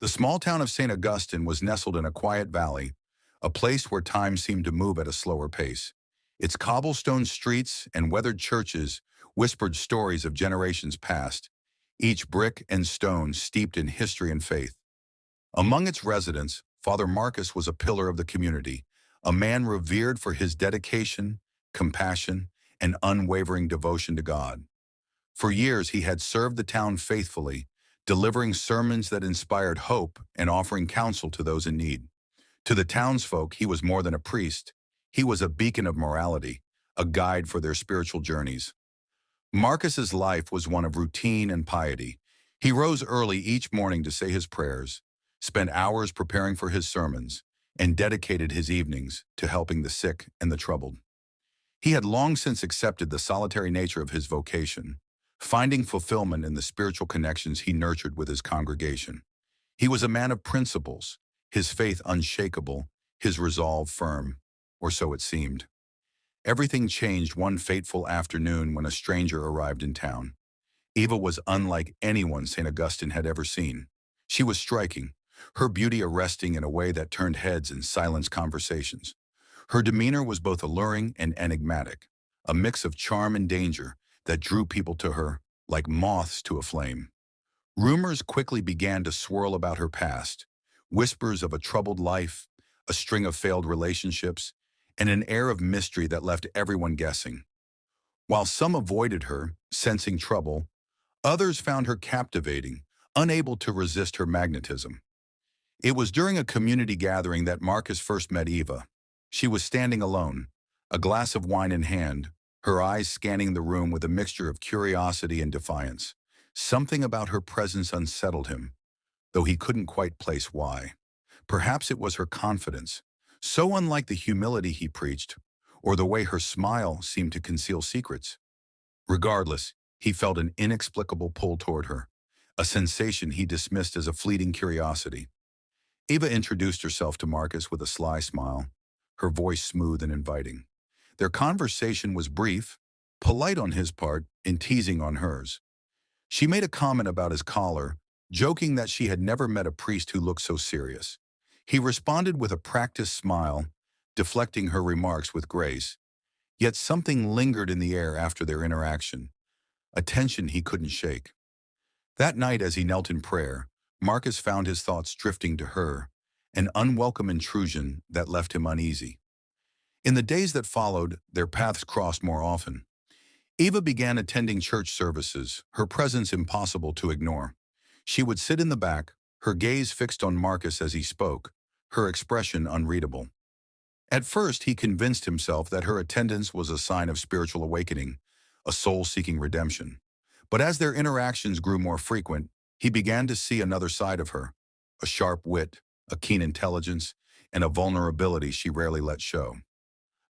The small town of St. Augustine was nestled in a quiet valley, a place where time seemed to move at a slower pace. Its cobblestone streets and weathered churches whispered stories of generations past, each brick and stone steeped in history and faith. Among its residents, Father Marcus was a pillar of the community, a man revered for his dedication, compassion, and unwavering devotion to God. For years, he had served the town faithfully, delivering sermons that inspired hope and offering counsel to those in need. To the townsfolk, he was more than a priest. He was a beacon of morality, a guide for their spiritual journeys. Marcus's life was one of routine and piety. He rose early each morning to say his prayers, spent hours preparing for his sermons, and dedicated his evenings to helping the sick and the troubled. He had long since accepted the solitary nature of his vocation, finding fulfillment in the spiritual connections he nurtured with his congregation. He was a man of principles, his faith unshakable, his resolve firm, or so it seemed. Everything changed one fateful afternoon when a stranger arrived in town. Eva was unlike anyone St. Augustine had ever seen. She was striking, her beauty arresting in a way that turned heads and silenced conversations. Her demeanor was both alluring and enigmatic, a mix of charm and danger that drew people to her like moths to a flame. Rumors quickly began to swirl about her past, whispers of a troubled life, a string of failed relationships, and an air of mystery that left everyone guessing. While some avoided her, sensing trouble, others found her captivating, unable to resist her magnetism. It was during a community gathering that Marcus first met Eva. She was standing alone, a glass of wine in hand, her eyes scanning the room with a mixture of curiosity and defiance. Something about her presence unsettled him, though he couldn't quite place why. Perhaps it was her confidence, so unlike the humility he preached, or the way her smile seemed to conceal secrets. Regardless, he felt an inexplicable pull toward her, a sensation he dismissed as a fleeting curiosity. Eva introduced herself to Marcus with a sly smile, her voice smooth and inviting. Their conversation was brief, polite on his part and teasing on hers. She made a comment about his collar, joking that she had never met a priest who looked so serious. He responded with a practiced smile, deflecting her remarks with grace. Yet something lingered in the air after their interaction, a tension he couldn't shake. That night as he knelt in prayer, Marcus found his thoughts drifting to her, an unwelcome intrusion that left him uneasy. In the days that followed, their paths crossed more often. Eva began attending church services, her presence impossible to ignore. She would sit in the back, her gaze fixed on Marcus as he spoke, her expression unreadable. At first, he convinced himself that her attendance was a sign of spiritual awakening, a soul-seeking redemption. But as their interactions grew more frequent, he began to see another side of her, a sharp wit, a keen intelligence, and a vulnerability she rarely let show.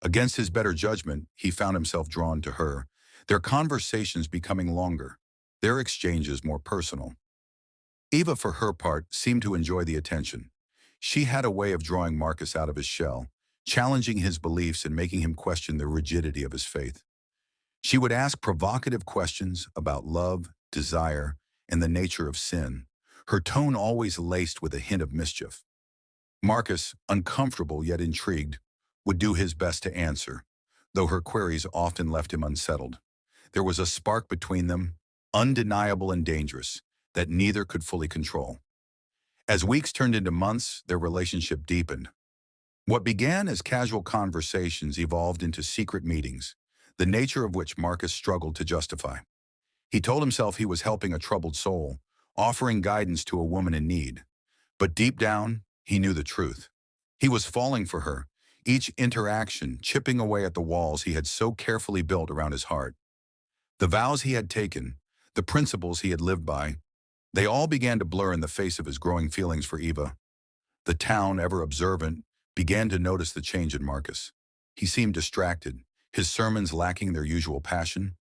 Against his better judgment, he found himself drawn to her, their conversations becoming longer, their exchanges more personal. Eva, for her part, seemed to enjoy the attention. She had a way of drawing Marcus out of his shell, challenging his beliefs and making him question the rigidity of his faith. She would ask provocative questions about love, desire, and the nature of sin, her tone always laced with a hint of mischief. Marcus, uncomfortable yet intrigued, would do his best to answer, though her queries often left him unsettled. There was a spark between them, undeniable and dangerous, that neither could fully control. As weeks turned into months, their relationship deepened. What began as casual conversations evolved into secret meetings, the nature of which Marcus struggled to justify. He told himself he was helping a troubled soul, offering guidance to a woman in need. But deep down, he knew the truth. He was falling for her, each interaction chipping away at the walls he had so carefully built around his heart. The vows he had taken, the principles he had lived by, they all began to blur in the face of his growing feelings for Eva. The town, ever observant, began to notice the change in Marcus. He seemed distracted, his sermons lacking their usual passion.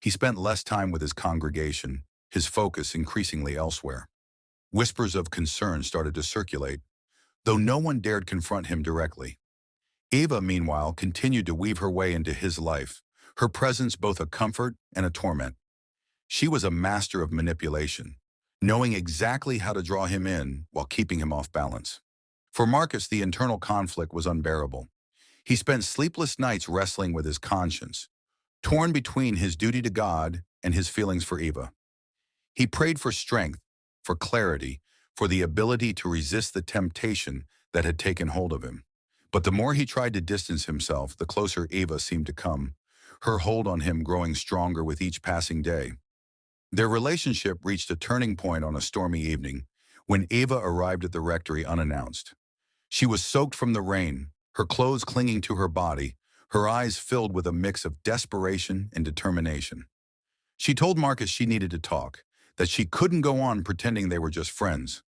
He spent less time with his congregation, his focus increasingly elsewhere. Whispers of concern started to circulate, though no one dared confront him directly. Eva, meanwhile, continued to weave her way into his life, her presence both a comfort and a torment. She was a master of manipulation, knowing exactly how to draw him in while keeping him off balance. For Marcus, the internal conflict was unbearable. He spent sleepless nights wrestling with his conscience, torn between his duty to God and his feelings for Eva. He prayed for strength, for clarity, for the ability to resist the temptation that had taken hold of him. But the more he tried to distance himself, the closer Eva seemed to come, her hold on him growing stronger with each passing day. Their relationship reached a turning point on a stormy evening when Eva arrived at the rectory unannounced. She was soaked from the rain, her clothes clinging to her body, her eyes filled with a mix of desperation and determination. She told Marcus she needed to talk, that she couldn't go on pretending they were just friends.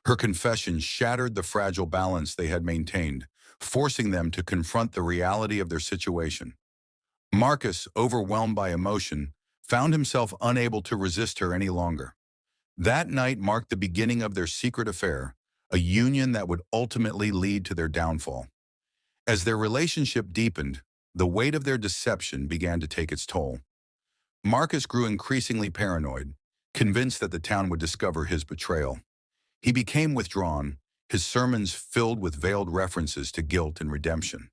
Her confession shattered the fragile balance they had maintained, forcing them to confront the reality of their situation. Marcus, overwhelmed by emotion, found himself unable to resist her any longer. That night marked the beginning of their secret affair, a union that would ultimately lead to their downfall. As their relationship deepened, the weight of their deception began to take its toll. Marcus grew increasingly paranoid, convinced that the town would discover his betrayal. He became withdrawn, his sermons filled with veiled references to guilt and redemption.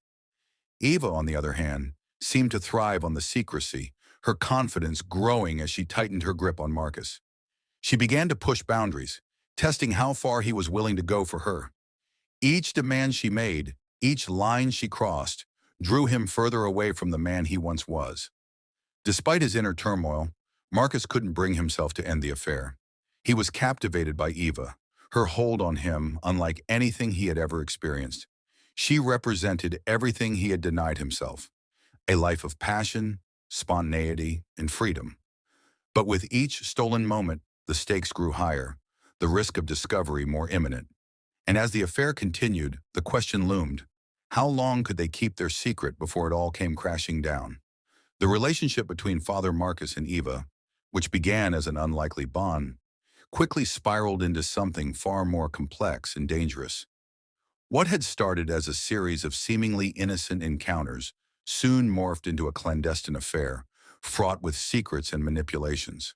Eva, on the other hand, seemed to thrive on the secrecy, her confidence growing as she tightened her grip on Marcus. She began to push boundaries, testing how far he was willing to go for her. Each demand she made, each line she crossed, drew him further away from the man he once was. Despite his inner turmoil, Marcus couldn't bring himself to end the affair. He was captivated by Eva, her hold on him unlike anything he had ever experienced. She represented everything he had denied himself, a life of passion, spontaneity, and freedom. But with each stolen moment, the stakes grew higher, the risk of discovery more imminent. And as the affair continued, the question loomed, how long could they keep their secret before it all came crashing down? The relationship between Father Marcus and Eva, which began as an unlikely bond, quickly spiraled into something far more complex and dangerous. What had started as a series of seemingly innocent encounters soon morphed into a clandestine affair, fraught with secrets and manipulations.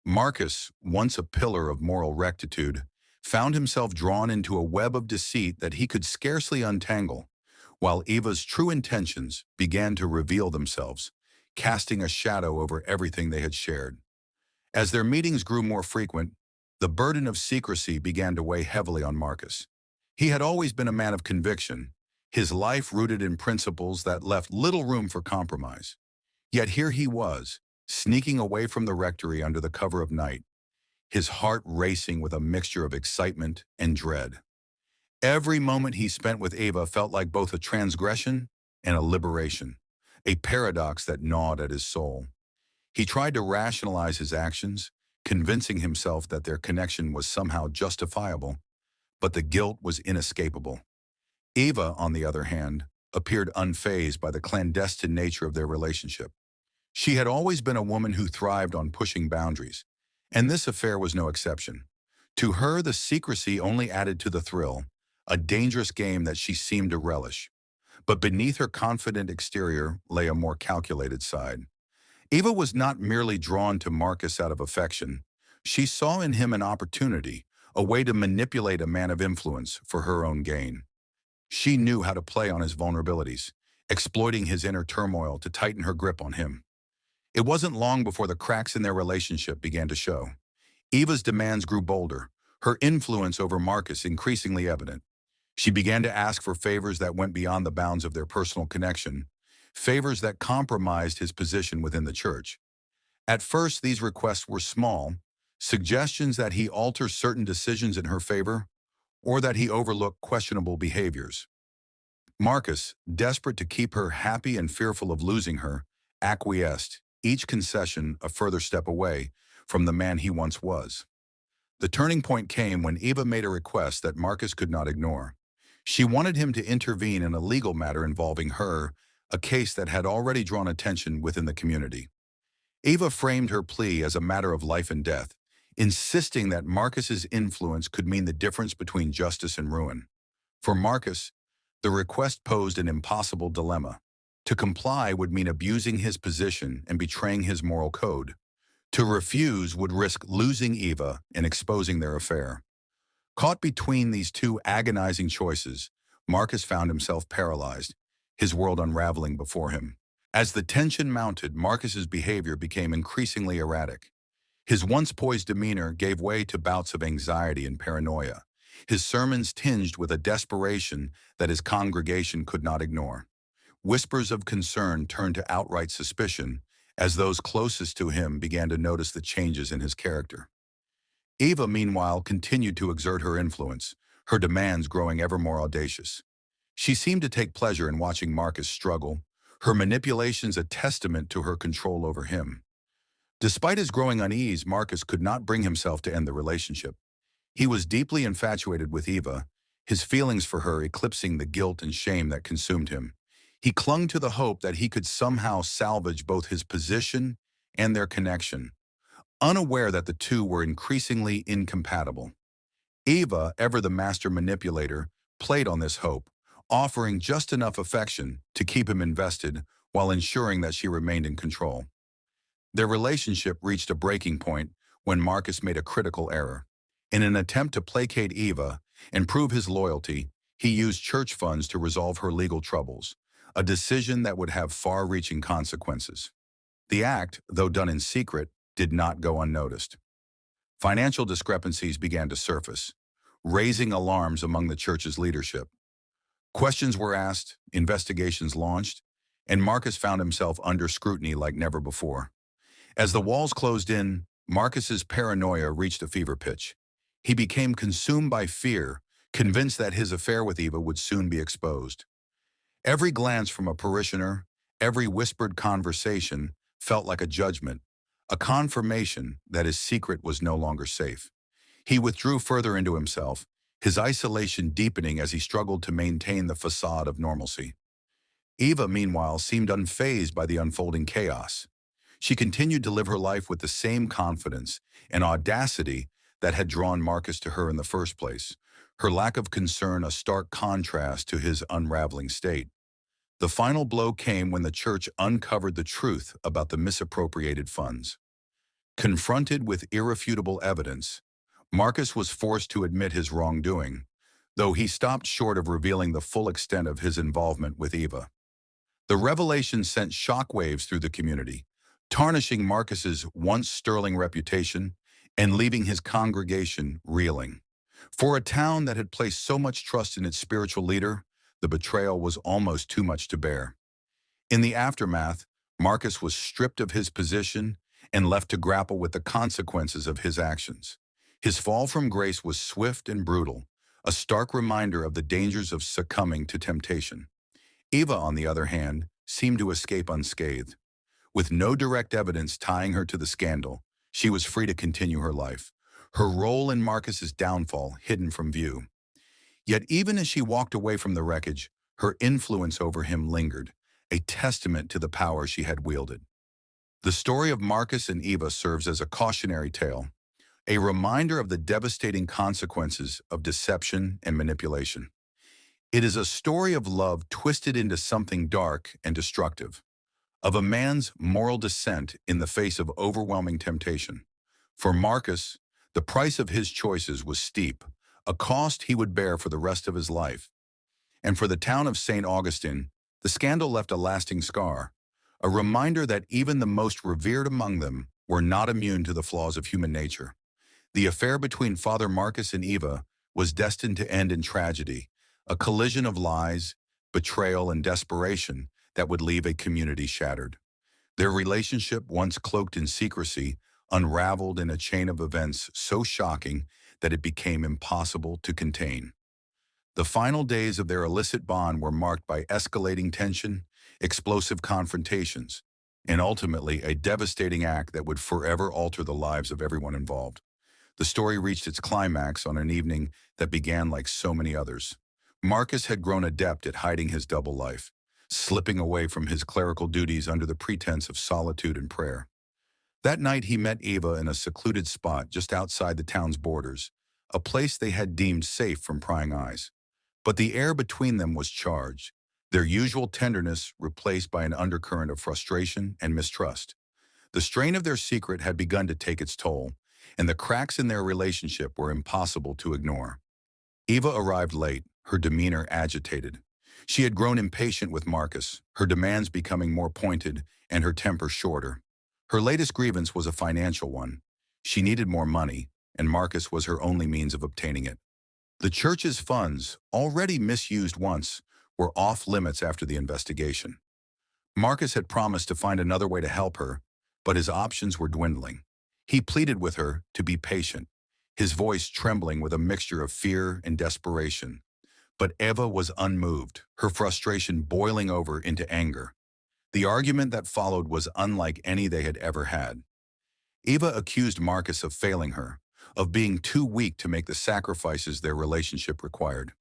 Marcus, once a pillar of moral rectitude, found himself drawn into a web of deceit that he could scarcely untangle, while Eva's true intentions began to reveal themselves, casting a shadow over everything they had shared. As their meetings grew more frequent, the burden of secrecy began to weigh heavily on Marcus. He had always been a man of conviction, his life rooted in principles that left little room for compromise. Yet here he was, sneaking away from the rectory under the cover of night, his heart racing with a mixture of excitement and dread. Every moment he spent with Eva felt like both a transgression and a liberation, a paradox that gnawed at his soul. He tried to rationalize his actions, convincing himself that their connection was somehow justifiable, but the guilt was inescapable. Eva, on the other hand, appeared unfazed by the clandestine nature of their relationship. She had always been a woman who thrived on pushing boundaries, and this affair was no exception. To her, the secrecy only added to the thrill, a dangerous game that she seemed to relish. But beneath her confident exterior lay a more calculated side. Eva was not merely drawn to Marcus out of affection. She saw in him an opportunity, a way to manipulate a man of influence for her own gain. She knew how to play on his vulnerabilities, exploiting his inner turmoil to tighten her grip on him. It wasn't long before the cracks in their relationship began to show. Eva's demands grew bolder, her influence over Marcus increasingly evident. She began to ask for favors that went beyond the bounds of their personal connection, favors that compromised his position within the church. At first, these requests were small, suggestions that he alter certain decisions in her favor, or that he overlook questionable behaviors. Marcus, desperate to keep her happy and fearful of losing her, acquiesced, each concession a further step away from the man he once was. The turning point came when Eva made a request that Marcus could not ignore. She wanted him to intervene in a legal matter involving her, a case that had already drawn attention within the community. Eva framed her plea as a matter of life and death, insisting that Marcus's influence could mean the difference between justice and ruin. For Marcus, the request posed an impossible dilemma. To comply would mean abusing his position and betraying his moral code. To refuse would risk losing Eva and exposing their affair. Caught between these two agonizing choices, Marcus found himself paralyzed, his world unraveling before him. As the tension mounted, Marcus's behavior became increasingly erratic. His once poised demeanor gave way to bouts of anxiety and paranoia, his sermons tinged with a desperation that his congregation could not ignore. Whispers of concern turned to outright suspicion as those closest to him began to notice the changes in his character. Eva, meanwhile, continued to exert her influence, her demands growing ever more audacious. She seemed to take pleasure in watching Marcus struggle, her manipulations a testament to her control over him. Despite his growing unease, Marcus could not bring himself to end the relationship. He was deeply infatuated with Eva, his feelings for her eclipsing the guilt and shame that consumed him. He clung to the hope that he could somehow salvage both his position and their connection, unaware that the two were increasingly incompatible. Eva, ever the master manipulator, played on this hope, offering just enough affection to keep him invested while ensuring that she remained in control. Their relationship reached a breaking point when Marcus made a critical error. In an attempt to placate Eva and prove his loyalty, he used church funds to resolve her legal troubles, a decision that would have far-reaching consequences. The act, though done in secret, did not go unnoticed. Financial discrepancies began to surface, raising alarms among the church's leadership. Questions were asked, investigations launched, and Marcus found himself under scrutiny like never before. As the walls closed in, Marcus's paranoia reached a fever pitch. He became consumed by fear, convinced that his affair with Eva would soon be exposed. Every glance from a parishioner, every whispered conversation felt like a judgment, a confirmation that his secret was no longer safe. He withdrew further into himself, his isolation deepening as he struggled to maintain the facade of normalcy. Eva, meanwhile, seemed unfazed by the unfolding chaos. She continued to live her life with the same confidence and audacity that had drawn Marcus to her in the first place, her lack of concern a stark contrast to his unraveling state. The final blow came when the church uncovered the truth about the misappropriated funds. Confronted with irrefutable evidence, Marcus was forced to admit his wrongdoing, though he stopped short of revealing the full extent of his involvement with Eva. The revelation sent shockwaves through the community, tarnishing Marcus's once sterling reputation and leaving his congregation reeling. For a town that had placed so much trust in its spiritual leader, the betrayal was almost too much to bear. In the aftermath, Marcus was stripped of his position and left to grapple with the consequences of his actions. His fall from grace was swift and brutal, a stark reminder of the dangers of succumbing to temptation. Eva, on the other hand, seemed to escape unscathed. With no direct evidence tying her to the scandal, she was free to continue her life, her role in Marcus's downfall hidden from view. Yet even as she walked away from the wreckage, her influence over him lingered, a testament to the power she had wielded. The story of Marcus and Eva serves as a cautionary tale, a reminder of the devastating consequences of deception and manipulation. It is a story of love twisted into something dark and destructive, of a man's moral descent in the face of overwhelming temptation. For Marcus, the price of his choices was steep, a cost he would bear for the rest of his life. And for the town of St. Augustine, the scandal left a lasting scar, a reminder that even the most revered among them were not immune to the flaws of human nature. The affair between Father Marcus and Eva was destined to end in tragedy, a collision of lies, betrayal, and desperation that would leave a community shattered. Their relationship, once cloaked in secrecy, unraveled in a chain of events so shocking that it became impossible to contain. The final days of their illicit bond were marked by escalating tension, explosive confrontations, and ultimately a devastating act that would forever alter the lives of everyone involved. The story reached its climax on an evening that began like so many others. Marcus had grown adept at hiding his double life, slipping away from his clerical duties under the pretense of solitude and prayer. That night he met Eva in a secluded spot just outside the town's borders, a place they had deemed safe from prying eyes. But the air between them was charged, their usual tenderness replaced by an undercurrent of frustration and mistrust. The strain of their secret had begun to take its toll, and the cracks in their relationship were impossible to ignore. Eva arrived late, her demeanor agitated. She had grown impatient with Marcus, her demands becoming more pointed and her temper shorter. Her latest grievance was a financial one. She needed more money, and Marcus was her only means of obtaining it. The church's funds, already misused once, were off limits after the investigation. Marcus had promised to find another way to help her, but his options were dwindling. He pleaded with her to be patient, his voice trembling with a mixture of fear and desperation. But Eva was unmoved, her frustration boiling over into anger. The argument that followed was unlike any they had ever had. Eva accused Marcus of failing her, of being too weak to make the sacrifices their relationship required.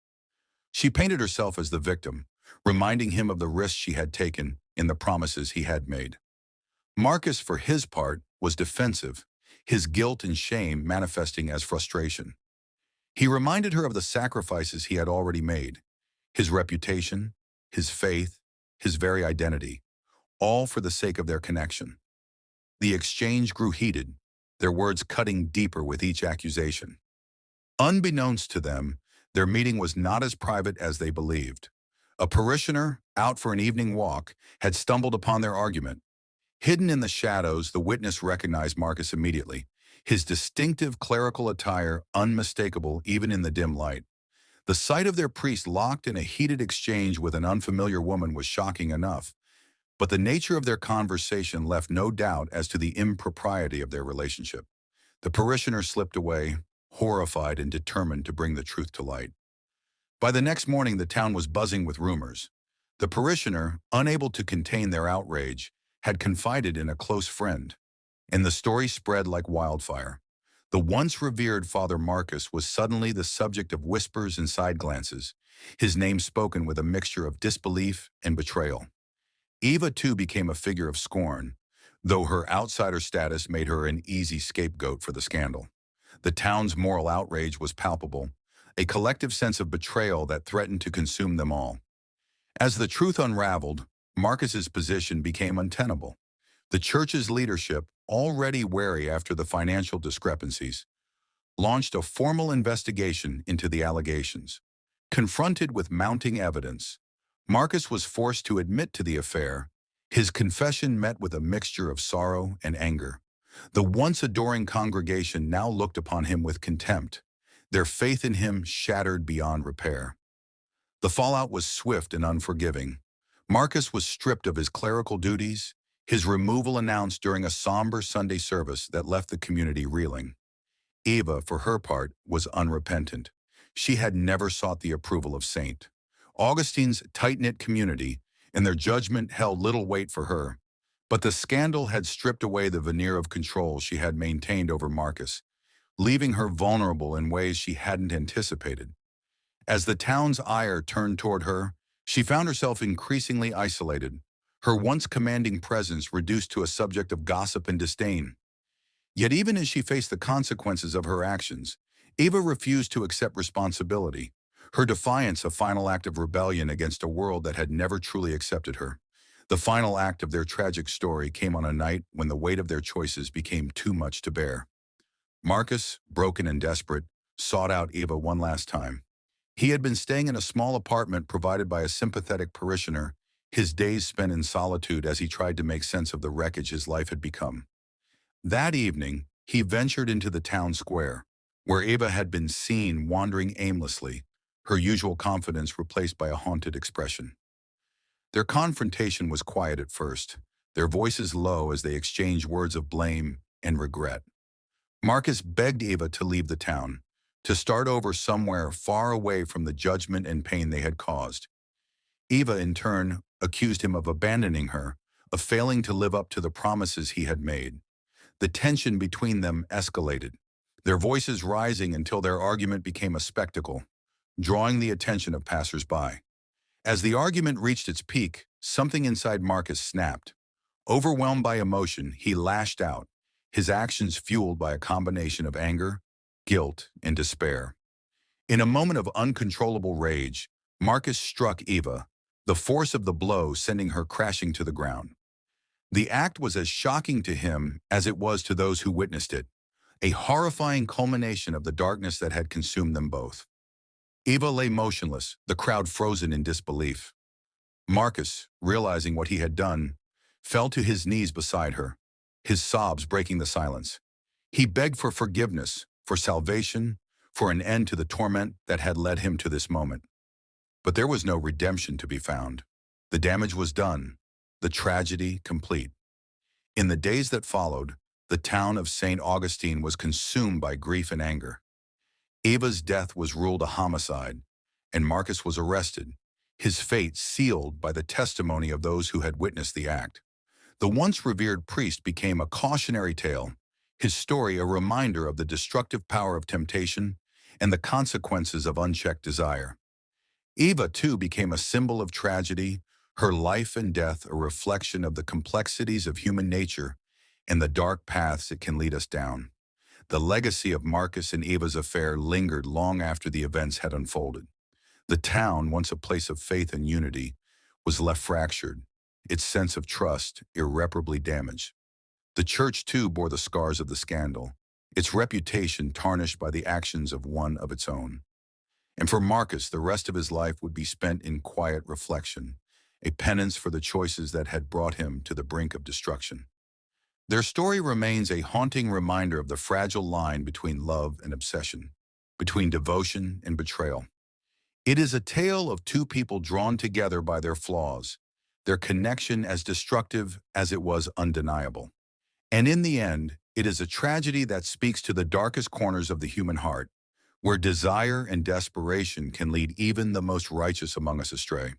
She painted herself as the victim, reminding him of the risks she had taken in the promises he had made. Marcus, for his part, was defensive, his guilt and shame manifesting as frustration. He reminded her of the sacrifices he had already made, his reputation, his faith, his very identity, all for the sake of their connection. The exchange grew heated, their words cutting deeper with each accusation. Unbeknownst to them, their meeting was not as private as they believed. A parishioner, out for an evening walk, had stumbled upon their argument. Hidden in the shadows, the witness recognized Marcus immediately, his distinctive clerical attire unmistakable even in the dim light. The sight of their priest locked in a heated exchange with an unfamiliar woman was shocking enough, but the nature of their conversation left no doubt as to the impropriety of their relationship. The parishioner slipped away, horrified and determined to bring the truth to light. By the next morning, the town was buzzing with rumors. The parishioner, unable to contain their outrage, had confided in a close friend, and the story spread like wildfire. The once revered Father Marcus was suddenly the subject of whispers and side glances, his name spoken with a mixture of disbelief and betrayal. Eva, too, became a figure of scorn, though her outsider status made her an easy scapegoat for the scandal. The town's moral outrage was palpable, a collective sense of betrayal that threatened to consume them all. As the truth unraveled, Marcus's position became untenable. The church's leadership, already wary after the financial discrepancies, launched a formal investigation into the allegations. Confronted with mounting evidence, Marcus was forced to admit to the affair. His confession met with a mixture of sorrow and anger. The once adoring congregation now looked upon him with contempt, their faith in him shattered beyond repair. The fallout was swift and unforgiving. Marcus was stripped of his clerical duties, his removal announced during a somber Sunday service that left the community reeling. Eva, for her part, was unrepentant. She had never sought the approval of St. Augustine's tight-knit community, and their judgment held little weight for her. But the scandal had stripped away the veneer of control she had maintained over Marcus, leaving her vulnerable in ways she hadn't anticipated. As the town's ire turned toward her, she found herself increasingly isolated, her once commanding presence reduced to a subject of gossip and disdain. Yet even as she faced the consequences of her actions, Eva refused to accept responsibility, her defiance a final act of rebellion against a world that had never truly accepted her. The final act of their tragic story came on a night when the weight of their choices became too much to bear. Marcus, broken and desperate, sought out Eva one last time. He had been staying in a small apartment provided by a sympathetic parishioner, his days spent in solitude as he tried to make sense of the wreckage his life had become. That evening, he ventured into the town square, where Eva had been seen wandering aimlessly, her usual confidence replaced by a haunted expression. Their confrontation was quiet at first, their voices low as they exchanged words of blame and regret. Marcus begged Eva to leave the town, to start over somewhere far away from the judgment and pain they had caused. Eva, in turn, accused him of abandoning her, of failing to live up to the promises he had made. The tension between them escalated, their voices rising until their argument became a spectacle, drawing the attention of passers-by. As the argument reached its peak, something inside Marcus snapped. Overwhelmed by emotion, he lashed out, his actions fueled by a combination of anger, guilt, and despair. In a moment of uncontrollable rage, Marcus struck Eva, the force of the blow sending her crashing to the ground. The act was as shocking to him as it was to those who witnessed it, a horrifying culmination of the darkness that had consumed them both. Eva lay motionless, the crowd frozen in disbelief. Marcus, realizing what he had done, fell to his knees beside her, his sobs breaking the silence. He begged for forgiveness, for salvation, for an end to the torment that had led him to this moment. But there was no redemption to be found. The damage was done, the tragedy complete. In the days that followed, the town of St. Augustine was consumed by grief and anger. Eva's death was ruled a homicide, and Marcus was arrested, his fate sealed by the testimony of those who had witnessed the act. The once revered priest became a cautionary tale, his story a reminder of the destructive power of temptation and the consequences of unchecked desire. Eva, too, became a symbol of tragedy, her life and death a reflection of the complexities of human nature and the dark paths it can lead us down. The legacy of Marcus and Eva's affair lingered long after the events had unfolded. The town, once a place of faith and unity, was left fractured, its sense of trust irreparably damaged. The church, too, bore the scars of the scandal, its reputation tarnished by the actions of one of its own. And for Marcus, the rest of his life would be spent in quiet reflection, a penance for the choices that had brought him to the brink of destruction. Their story remains a haunting reminder of the fragile line between love and obsession, between devotion and betrayal. It is a tale of two people drawn together by their flaws, their connection as destructive as it was undeniable. And in the end, it is a tragedy that speaks to the darkest corners of the human heart, where desire and desperation can lead even the most righteous among us astray.